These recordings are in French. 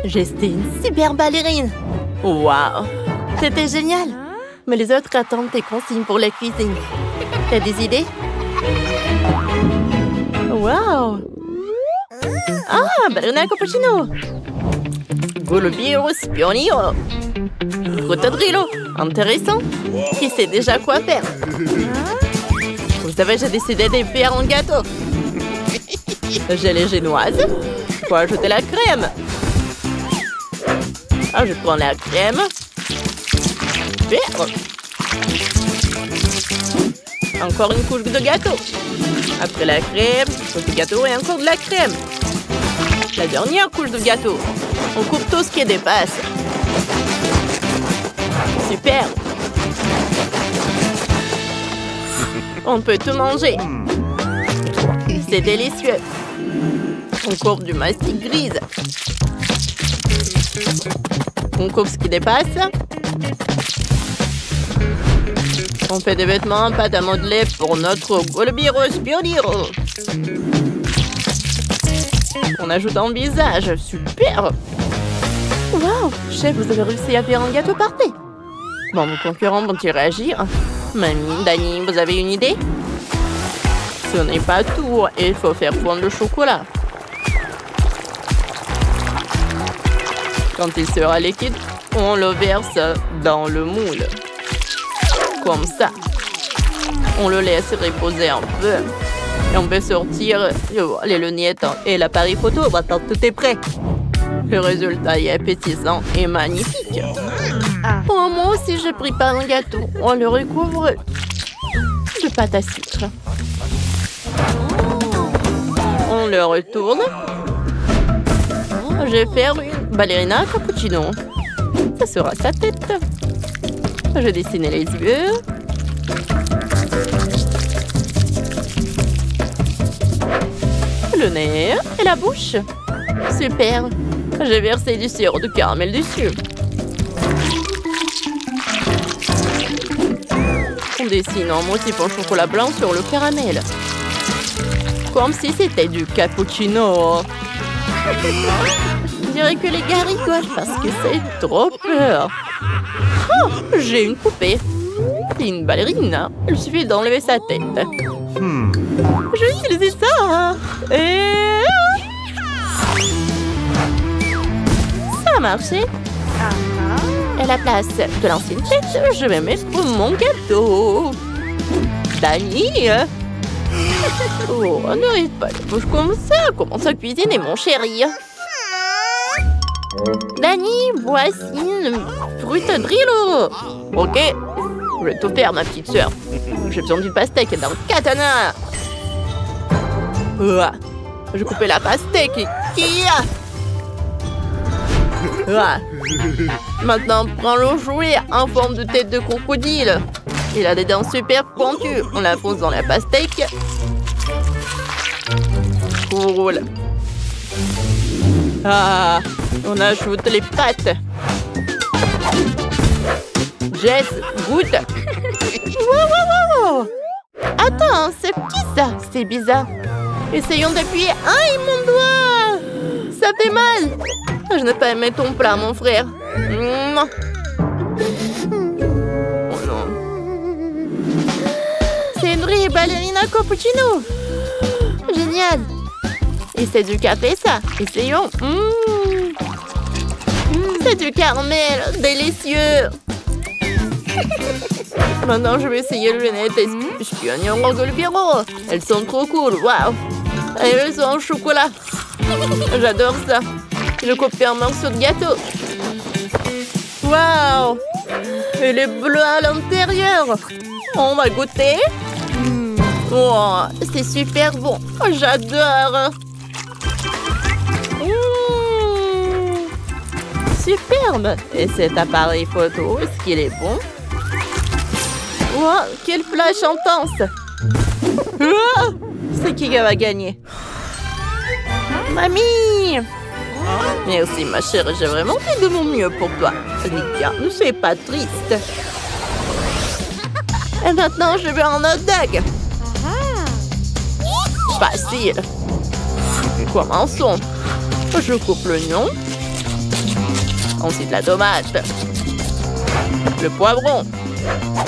J'étais une super ballerine. Waouh, c'était génial. Mais les autres attendent tes consignes pour la cuisine. T'as des idées? Waouh. Ah, ballerina cappuccino. Golubiro spionio. Rotodrilo. Intéressant. Qui sait déjà quoi faire? Vous savez, j'ai décidé de faire un gâteau. J'ai les génoises. Faut ajouter la crème. Ah, je prends la crème. Super. Encore une couche de gâteau. Après la crème, couche de gâteau et encore de la crème. La dernière couche de gâteau. On coupe tout ce qui dépasse. Super. On peut tout manger. C'est délicieux. On coupe du mastic grise. On coupe ce qui dépasse. On fait des vêtements en pâte à modeler pour notre Golubiro Spioniro. On ajoute un visage. Super. Wow, chef, vous avez réussi à faire un gâteau parfait. Bon, vos concurrents vont-ils réagir? Mamie, Dani, vous avez une idée? Ce n'est pas tout. Il faut faire fondre le chocolat. Quand il sera liquide, on le verse dans le moule. Comme ça. On le laisse reposer un peu. Et on peut sortir les lunettes et l'appareil photo. Maintenant, tout est prêt. Le résultat est appétissant et magnifique. Oh, moi aussi, je prépare un gâteau. On le recouvre de pâte à sucre. On le retourne. Je vais faire une ballerina cappuccino. Ça sera sa tête. Je dessine les yeux. Le nez et la bouche. Super. J'ai versé du sirop de caramel dessus. On dessine un motif en chocolat blanc sur le caramel. Comme si c'était du cappuccino. Je dirais que les gars rigolent parce que c'est trop peur. Oh, j'ai une poupée. C'est une ballerine. Il suffit d'enlever sa tête. Je vais utiliser ça. Et... ça a marché. Et à la place de l'ancienne tête, je vais mettre mon gâteau. Dani. Oh, ne reste pas la bouche comme ça. Commence à cuisiner, mon chéri. Dani, voici une frutodrilo. Ok, je vais tout faire, ma petite sœur. J'ai besoin d'une pastèque et d'un katana. Je coupais la pastèque. Maintenant, prends le jouet en forme de tête de crocodile. Il a des dents super pointues. On la pose dans la pastèque. Cool. Ah, on ajoute les pâtes. Jess, goûte. Wow. Attends, c'est qui ça? C'est bizarre. Essayons d'appuyer. Aïe, mon doigt. Ça fait mal. Je n'ai pas aimé ton plat, mon frère. Non. Oh non. C'est une vraie ballerina cappuccino. Génial. Et c'est du café, ça. Essayons. C'est du caramel. Délicieux. Maintenant, je vais essayer le lunette espion au Golubiro. Elles sont trop cool. Waouh. Elles sont au chocolat. J'adore ça. Je coupe un morceau de gâteau. Waouh. Elle est bleue à l'intérieur. On va goûter. Oh, c'est super bon. J'adore. Superbe. Et cet appareil photo, est-ce qu'il est bon? Wow, quelle flash intense. C'est qui va gagner? Mamie. Merci ma chérie, j'ai vraiment fait de mon mieux pour toi. Nika, ne sois pas triste. Et maintenant, je veux un hot dog. Facile. Commençons. Je coupe l'oignon. Ensuite, la tomate. Le poivron.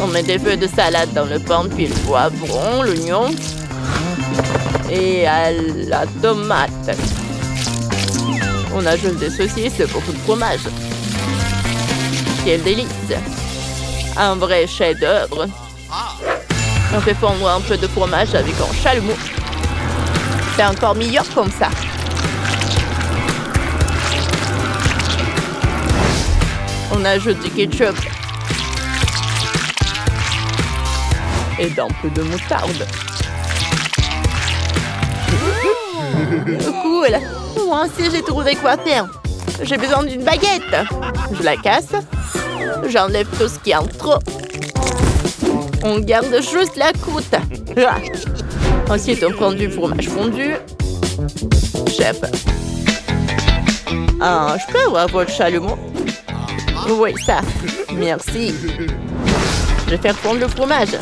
On met des feuilles de salade dans le pan, puis le poivron, l'oignon. Et la tomate. On ajoute des saucisses, beaucoup de fromage. Quel délice! Un vrai chef-d'œuvre. On fait fondre un peu de fromage avec un chalumeau. C'est encore meilleur comme ça. On ajoute du ketchup. Et d'un peu de moutarde. Cool! Moi aussi, j'ai trouvé quoi faire. J'ai besoin d'une baguette. Je la casse. J'enlève tout ce qui est en trop. On garde juste la croûte. Ah. Ensuite, on prend du fromage fondu. Chef. Ah, je peux avoir votre chalumeau? Oui, ça. Merci. Je vais faire fondre le fromage.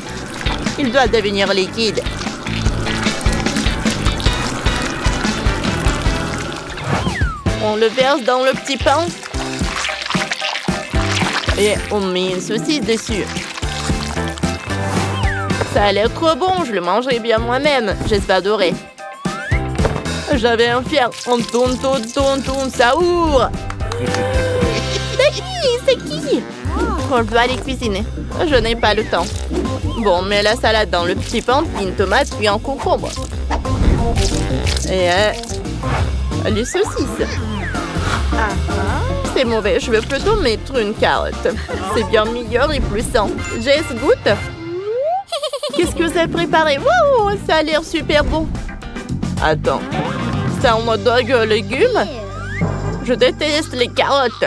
Il doit devenir liquide. On le verse dans le petit pain. Et on met une saucisse dessus. Ça a l'air trop bon, je le mangerai bien moi-même. J'espère adorer. J'avais un fier. On tourne, ça ouvre. C'est qui? Oh, je dois aller cuisiner. Je n'ai pas le temps. Bon, on met la salade dans le petit pain, puis une tomate, puis un concombre. Et les saucisses. C'est mauvais, je veux plutôt mettre une carotte. C'est bien meilleur et plus sain. Jess, goûte. Qu'est-ce que c'est préparé? Wow, ça a l'air super bon. Attends, c'est un hot dog légumes? Je déteste les carottes.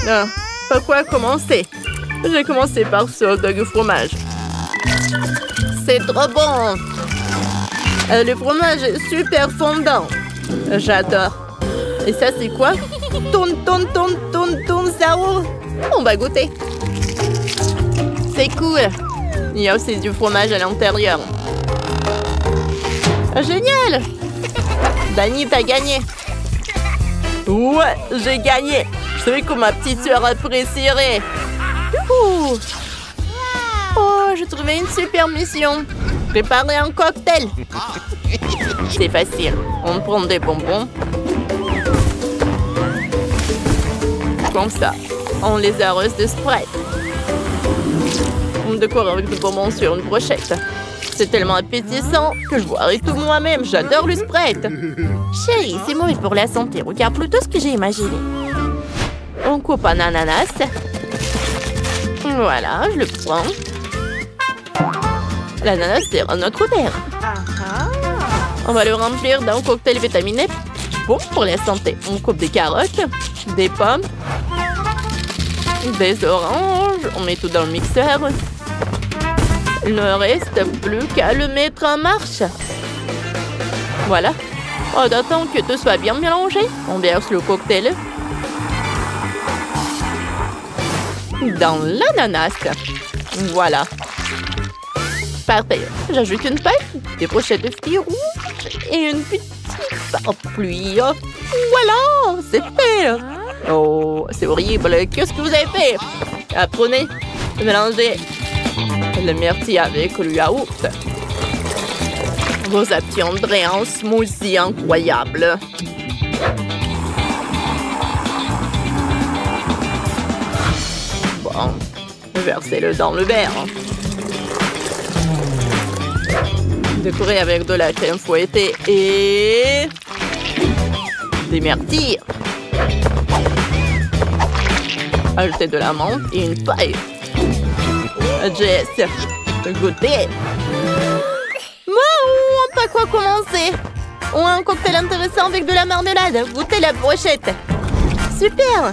Ah, par quoi commencer? J'ai commencé par ce hot dog fromage. C'est trop bon. Le fromage est super fondant. J'adore. Et ça, c'est quoi? Tourne, ça ouvre. On va goûter. C'est cool. Il y a aussi du fromage à l'intérieur. Génial! Dani, t'as gagné. Ouais, j'ai gagné. Je savais que ma petite soeur apprécierait. Youhou! Oh, j'ai trouvé une super mission. Préparer un cocktail. C'est facile. On prend des bonbons. Comme ça. On les arrose de Sprite. On décore avec des bonbons sur une brochette. C'est tellement appétissant que je boirai tout moi-même. J'adore le Sprite. Chérie, c'est mauvais pour la santé. Regarde plutôt ce que j'ai imaginé. On coupe un ananas. Voilà, je le prends. L'ananas sert à notre verre. On va le remplir d'un cocktail vitaminé. Bon pour la santé. On coupe des carottes, des pommes, des oranges. On met tout dans le mixeur. Il ne reste plus qu'à le mettre en marche. Voilà. On attend que tout soit bien mélangé. On verse le cocktail dans l'ananas. Voilà. Parfait. J'ajoute une paille, des brochettes de fruits rouges et une petite parapluie. Voilà, c'est fait. Oh, c'est horrible. Qu'est-ce que vous avez fait? Apprenez. Mélangez le myrtille avec le yaourt. Vous obtiendrez un smoothie incroyable. Bon, versez-le dans le verre. Décorez avec de la crème fouettée et des myrtilles. Ajoutez de la menthe et une paille. Jess, goûtez. Wow, pas quoi commencer. On a un cocktail intéressant avec de la marmelade. Goûtez la brochette. Super.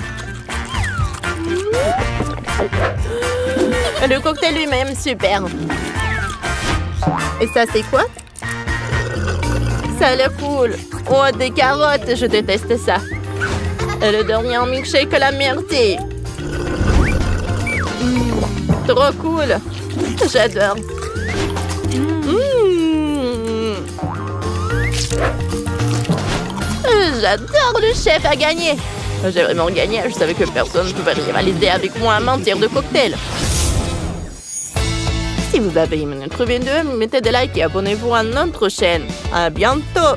Le cocktail lui-même, super. Et ça, c'est quoi? Ça a l'air cool. Oh, des carottes, je déteste ça. Et le dernier milkshake à la myrtille. Trop cool. J'adore. J'adore, le chef a gagné. J'ai vraiment gagné. Je savais que personne ne pouvait rivaliser avec moi en matière de cocktail. Si vous avez aimé notre vidéo, mettez des likes et abonnez-vous à notre chaîne. À bientôt!